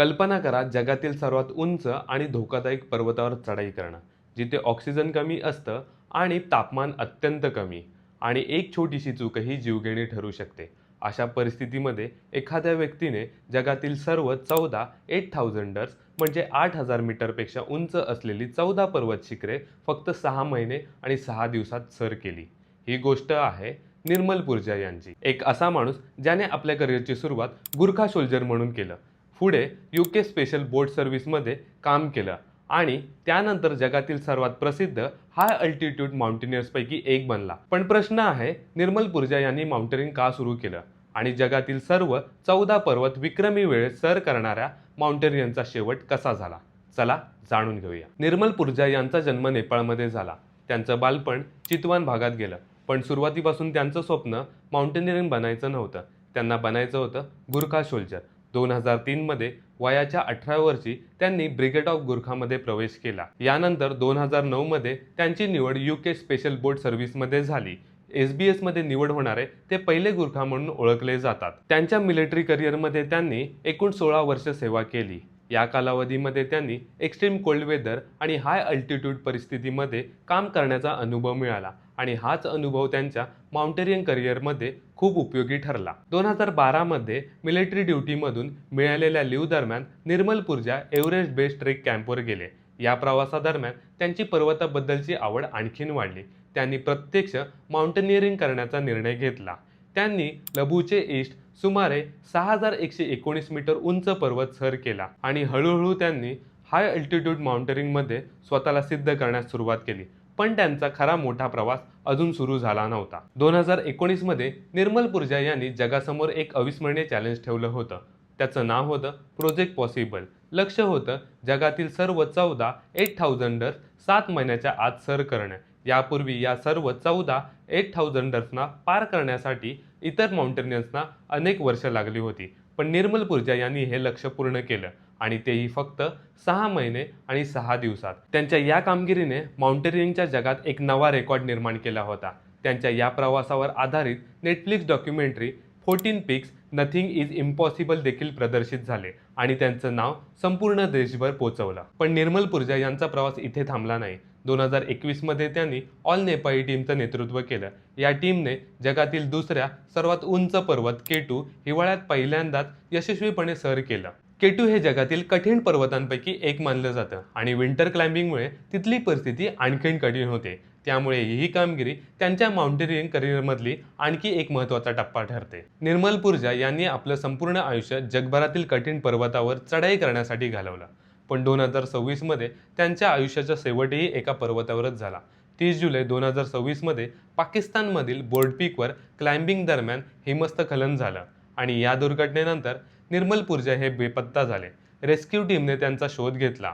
कल्पना करा जगातील सर्वात उंच आणि धोकादायक पर्वतावर चढाई करणं, जिथे ऑक्सिजन कमी असतं आणि तापमान अत्यंत कमी आणि एक छोटीशी चूकही जीवघेणी ठरू शकते. अशा परिस्थितीमध्ये एखाद्या व्यक्तीने जगातील सर्व 14 8000ers म्हणजे 8000 मीटरपेक्षा उंच असलेली 14 पर्वत शिखरे फक्त 6 महिने आणि 6 दिवसात सर केली. ही गोष्ट आहे निर्मल पुरजा यांची. एक असा माणूस ज्याने आपल्या करिअरची सुरुवात गुरखा सोल्जर म्हणून केलं. पुढे यूके स्पेशल बोट सर्व्हिसमध्ये काम केलं आणि त्यानंतर जगातील सर्वात प्रसिद्ध हाय अल्टिट्यूड माउंटेनियर्सपैकी एक बनला. पण प्रश्न आहे, निर्मल पुरजा यांनी माउंटेनिंग का सुरू केलं आणि जगातील सर्व 14 पर्वत विक्रमी वेळेत सर करणाऱ्या माउंटेनियरचा शेवट कसा झाला? चला जाणून घेऊया. निर्मल पुरजा यांचा जन्म नेपाळमध्ये झाला. त्यांचं बालपण चितवान भागात गेलं. पण सुरुवातीपासून त्यांचं स्वप्न माउंटेनिअरिंग बनायचं नव्हतं. त्यांना बनायचं होतं गुरखा सोल्जर. 2003 मध्ये वयाच्या 18 वर्षी त्यांनी ब्रिगेड ऑफ गुरखामध्ये प्रवेश केला. यानंतर 2009 मध्ये त्यांची निवड यूके स्पेशल बोट सर्व्हिसमध्ये झाली. SBS मध्ये निवड होणारे ते पहिले गुरखा म्हणून ओळखले जातात. त्यांच्या मिलिटरी करिअरमध्ये त्यांनी एकूण 16 वर्ष सेवा केली. या कालावधीमध्ये त्यांनी एक्स्ट्रीम कोल्ड वेदर आणि हाय अल्टिट्यूड परिस्थितीमध्ये काम करण्याचा अनुभव मिळाला आणि हाच अनुभव त्यांच्या माउंटेनिअरिंग करिअरमध्ये खूप उपयोगी ठरला. 2012 मध्ये मिलिटरी ड्युटीमधून मिळालेल्या लीव्ह दरम्यान निर्मल पुरजा एव्हरेस्ट बेस ट्रेक कॅम्पवर गेले. या प्रवासादरम्यान त्यांची पर्वताबद्दलची आवड आणखीन वाढली. त्यांनी प्रत्यक्ष माउंटेनिअरिंग करण्याचा निर्णय घेतला. त्यांनी लबूचे ईस्ट सुमारे 6119 मीटर उंच पर्वत सर केला आणि हळूहळू त्यांनी हाय अल्टिट्यूड माउंटेनिअरिंगमध्ये स्वतःला सिद्ध करण्यास सुरुवात केली. पण त्यांचा खरा मोठा प्रवास अजून सुरू झाला नव्हता. 2019 मध्ये निर्मल पुरजा यांनी जगासमोर एक अविस्मरणीय चॅलेंज ठेवलं होतं. त्याचं नाव होतं प्रोजेक्ट पॉसिबल. लक्ष्य होतं जगातील सर्व 14 8000ers 7 महिन्याच्या आत सर करणे. यापूर्वी या सर्व 14 8000ers पार करण्यासाठी इतर माउंटेनियर्सना अनेक वर्ष लागली होती. पण निर्मल पुरजा यांनी हे लक्ष्य पूर्ण केलं आणि तेही फक्त 6 महिने आणि 6 दिवसात. त्यांच्या या कामगिरीने माउंटेनिअरिंगच्या जगात एक नवा रेकॉर्ड निर्माण केला होता. त्यांच्या या प्रवासावर आधारित Netflix documentary 14 peaks nothing is impossible देखील प्रदर्शित झाले आणि त्यांचं नाव संपूर्ण देशभर पोहोचवलं. पण निर्मल पुरजा यांचा प्रवास इथे थांबला नाही. 2021 मध्ये त्यांनी ऑल नेपाळी टीमचं नेतृत्व केलं. या टीमने जगातील दुसऱ्या सर्वात उंच पर्वत K2 हिवाळ्यात पहिल्यांदाच यशस्वीपणे सर केलं. K2 हे जगातील कठीण पर्वतांपैकी एक मानलं जातं आणि विंटर क्लाइम्बिंगमुळे तिथली परिस्थिती आणखीन कठीण होते. त्यामुळे ही कामगिरी त्यांच्या माउंटेनिअरिंग करिअरमधली आणखी एक महत्त्वाचा टप्पा ठरते. निर्मल पुरजा यांनी आपलं संपूर्ण आयुष्य जगभरातील कठीण पर्वतावर चढाई करण्यासाठी घालवलं. पण 2026 मध्ये त्यांच्या आयुष्याचा शेवटही एका पर्वतावरच झाला. 30 जुलै 2026 मध्ये पाकिस्तानमधील बोर्ड पीकवर क्लाइम्बिंग दरम्यान हिमस्खलन झालं आणि या दुर्घटनेनंतर निर्मल पुरजा हे बेपत्ता झाले. रेस्क्यू टीमने त्यांचा शोध घेतला.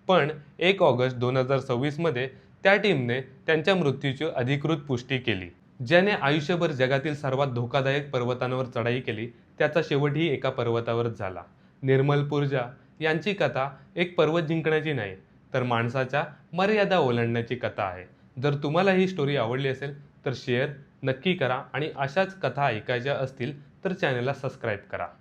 पण 1 ऑगस्ट 2026 मध्ये त्या टीमने त्यांच्या मृत्यूची अधिकृत पुष्टी केली. ज्याने आयुष्यभर जगातील सर्वात धोकादायक पर्वतांवर चढाई केली त्याचा शेवटही एका पर्वतावरच झाला. निर्मल पुरजा यांची कथा एक पर्वत जिंकण्याची नाही, तर माणसाच्या मर्यादा ओलांडण्याची कथा आहे. जर तुम्हाला ही स्टोरी आवडली असेल तर शेअर नक्की करा आणि अशाच कथा ऐकायच्या असतील तर चॅनलला सबस्क्राईब करा.